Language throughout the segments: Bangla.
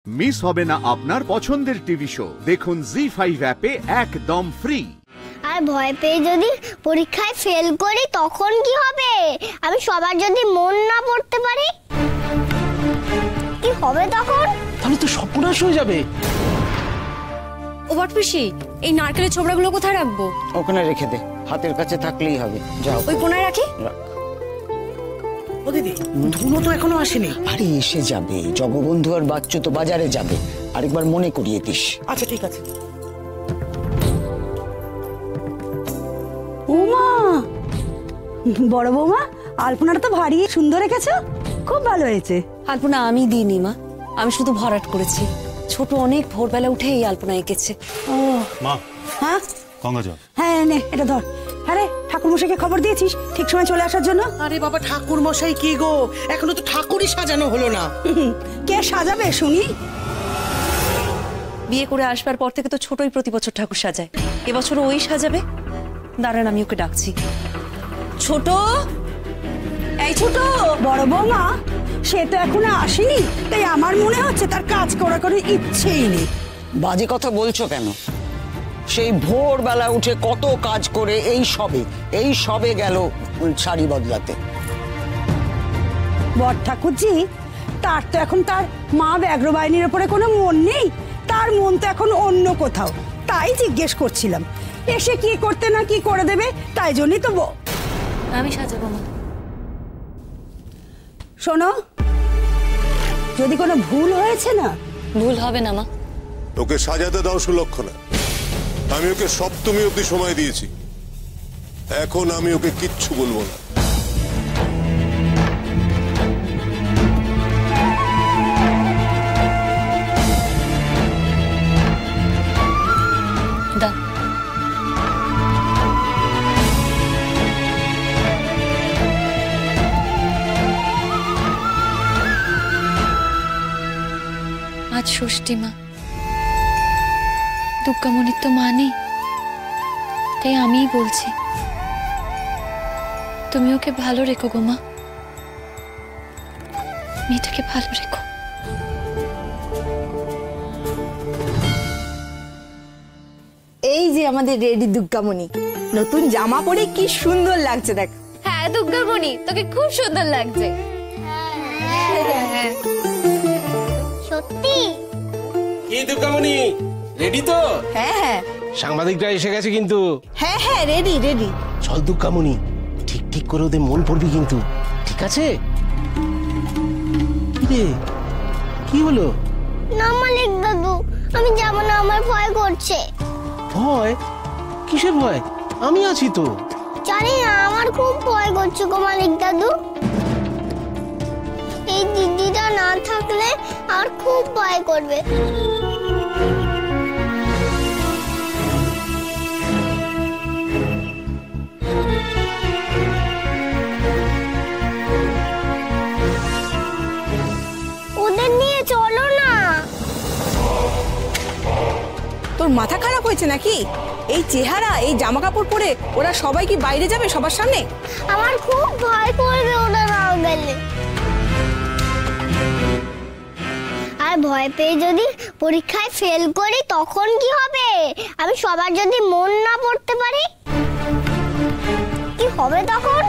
মিস হবে না আপনার পছন্দের টিভি শো। দেখুন জি5 অ্যাপে একদম ফ্রি। আর ভয় পেয়ে যদি পরীক্ষায় ফেল করি তখন কি হবে? আমি সবার যদি মন না পড়তে পারি কি হবে তখন? তাহলে তো সর্বনাশ হয়ে যাবে। ও বটপিসি, এই নারকেলের ছোবড়াগুলো কোথায় রাখবো? ওখানে রেখে দে, হাতের কাছে থাকলেই হবে। যাও ওই কোনায় রাখি। ও দিদি, ধুনো তো এখনো আসেনি। আরে এসে যাবে, জগবন্ধু আর বাচ্চু তো বাজারে যাবে, আরেকবার মনে করিয়ে দিস। আচ্ছা ঠিক আছে। ওমা, বড় বৌমা, আলপনাটা তো ভারী সুন্দর রেখেছো, খুব ভালো হয়েছে। আলপনা আমি দিইনি মা, আমি শুধু ভরাট করেছি। ছোট অনেক ভোরবেলা উঠে এই আলপনা এঁকেছে। ও মা, হ্যাঁ গঙ্গা জল। হ্যাঁ নে এটা ধর। আরে ঠাকুর মশাইকে খবর দিয়েছিস ঠিক সময় চলে আসার জন্য? আরে বাবা, ঠাকুর মশাই কি গো, এখনো তো ঠাকুরই সাজানো হলো না। কে সাজাবে শুনি? বিয়ে করে আসবার পর থেকে তো ছোটই প্রতি বছর ঠাকুর সাজায়, এবছর ওই সাজাবে। দাঁড়ান আমি ওকে ডাকছি। ছোট, এই ছোট। বড় বৌমা, সে তো এখনো আসেনি, তাই আমার মনে হচ্ছে তার কাজ করা করে ইচ্ছেই নেই। বাজে কথা বলছো কেন? সেই ভোরবেলা উঠে কত কাজ করে এই সবে গেল শাড়ি বদলাতে। বড় ঠাকুরজি, তার তো এখন তার মা ব্যাঘ্র বাহিনীর উপরে কোনো মন নেই, তার মন তো এখন অন্য কোথাও। তাই জিজ্ঞেস করছিলাম, এসে কি করতে না কি করে দেবে, তাই জন্যই তো। আমি সাজাবো মা। শোনো, যদি কোনো ভুল হয়েছে না। ভুল হবে না মা। ওকে সাজাতে দাও সুলক্ষণা। আমি ওকে সপ্তমী অবধি সময় দিয়েছি, এখন আমি ওকে কিচ্ছু বলবো না। দাও। আজ ষষ্ঠী মা, দুর্গামণির তো মা নেই, তাই আমিই বলছি, তুমি ওকে ভালো রেখো গো মা, মেয়েটাকে ভালো রেখো। এই যে আমাদের রেডি দুর্গামণি, নতুন জামা পরে কি সুন্দর লাগছে দেখ। হ্যাঁ দুর্গামণি, তোকে খুব সুন্দর লাগছে। সত্যি? কি দুর্গামণি, রেডি তো? হ্যাঁ হ্যাঁ সাংবাদিকরা এসে গেছে কিন্তু। হ্যাঁ হ্যাঁ রেডি রেডি। চল দুর্গামণি, ঠিক ঠিক করে ওদের মন পড়বি কিন্তু, ঠিক আছে? কিরে, কি হলো? না মালিক দাদু, আমি যাব না, আমার ভয় করছে। ভয়? কিসের ভয়? আমি আছি তো। জানি না, আমার খুব ভয় করছে গো মালিক দাদু। এই দিদিটা না থাকলে আর খুব ভয় করবে। ওদের নিয়ে চলো না। তোর মাথা খারাপ হয়েছে নাকি? এই চেহারা, এই জামা কাপড় পরে ওরা সবাই কি বাইরে যাবে সবার সামনে? আমার খুব ভয় করবে ওরা না গেলে। আর ভয় পেয়ে যদি পরীক্ষায় ফেল করি তখন কি হবে? আমি সবার যদি মন না পড়তে পারি কি হবে তখন?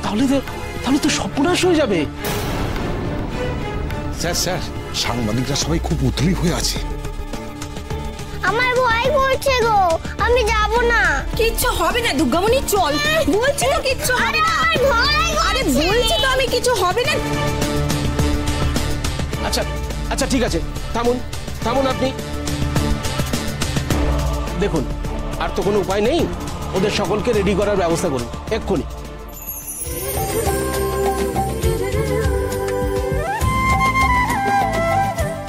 তাহলে তো সর্বনাশ হয়ে যাবে। স্যার, সাংবাদিকরা সবাই খুব উতলি হয়ে আছে। আমার ভয় করছে গো, আমি যাব না। কিচ্ছু হবে না দুর্গামণি, চল। বলছি তো কিচ্ছু হবে না। আরে বলছি তো আমি, কিছু হবে না। আচ্ছা আচ্ছা ঠিক আছে, থামুন আপনি। দেখুন, আর তো কোনো উপায় নেই, ওদের সকলকে রেডি করার ব্যবস্থা করুন এক্ষুনি।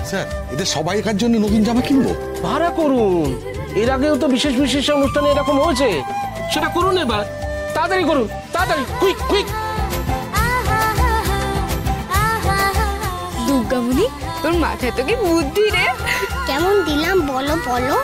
স্যার, এদের সবাইকার জন্য নতুন জামা কিনবো। ভাড়া করুন, এর আগেও তো বিশেষ বিশেষ অনুষ্ঠানে এরকম হয়েছে, সেটা করুন এবার। তাড়াতাড়ি করুন, তাড়াতাড়ি, কুইক কুইক। দুর্গামণি, তোর মাথায় তো কি বুদ্ধি রে। কেমন দিলাম বলো বলো?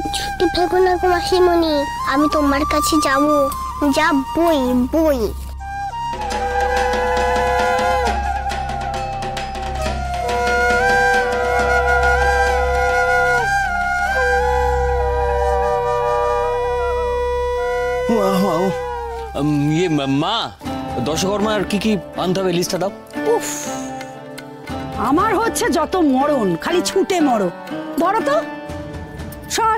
কিচ্ছুটি ভেবো না গো মাসিমণি, আমি তোমার কাছে যাবো, যাবই। মা, দশকর্মার কি কি আনতে হবে লিস্টটা দাও। উফ, আমার হচ্ছে যত মরণ, খালি ছুটে মরো। ধরো তো, সর।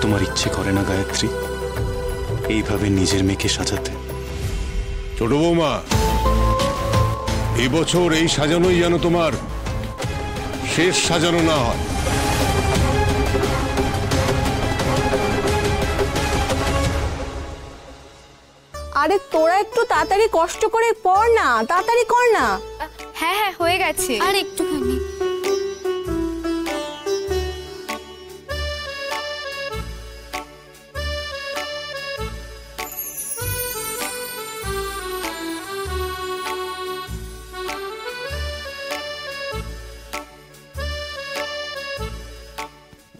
তোমার ইচ্ছে করে না গায়ত্রী এইভাবে নিজের মেয়েকে সাজাতে? ছোট বৌমা, এই বছর এই সাজানোই যেন তোমার শেষ সাজানো না হয়। আরে তোরা একটু তাড়াতাড়ি কষ্ট করে পড় না, তাড়াতাড়ি কর না। হ্যাঁ হ্যাঁ হয়ে গেছে, আর একটুখানি।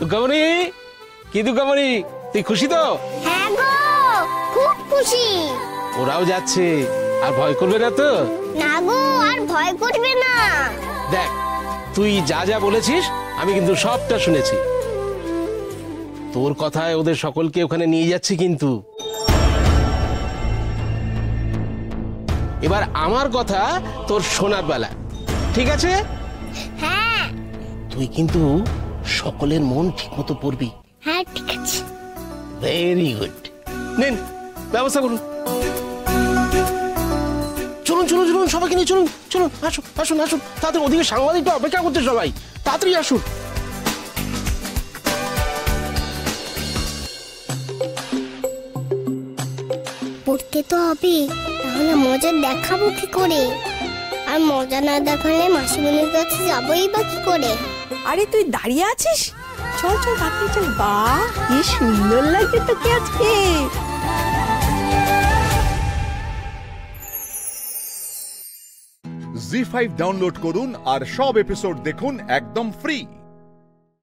দুর্গামণি, কি দুর্গামণি, তুই খুশি তো? হ্যাঁ গো, খুব খুশি। ওরাও যাচ্ছে, আর ভয় করবে না তো? না গো, আর ভয় করবে না। দেখ, তুই যা যা বলেছিস আমি কিন্তু সবটা শুনেছি। তোর কথায় ওদের সকলকে ওখানে নিয়ে যাচ্ছি, কিন্তু এবার আমার কথা তোর শোনার বেলা, ঠিক আছে? হ্যাঁ। তুই কিন্তু সকলের মন ঠিক মতো পড়বি। হ্যাঁ ঠিক আছে। Very good. নিন, ব্যবস্থা করুন। চলুন চলুন চলুন, সবাইকে নিয়ে চলুন চলুন, আসুন আসুন আসুন, তাড়াতাড়ি। ওদিকে সাংবাদিকটা অপেক্ষা করতে, সবাই তাড়াতাড়ি আসুন। পড়তে তো হবে, তাহলে মজা দেখাবো কি করে? আর মজা না দেখালে মাসিমণির কাছে যাবোই বা কি করে? আরে তুই দাঁড়িয়ে আছিস, চল চল তাড়াতাড়ি চল। বাহ, কি সুন্দর লাগছে তোকে আজকে। জি5 ডাউনলোড করুন আর সব এপিসোড দেখুন একদম ফ্রি।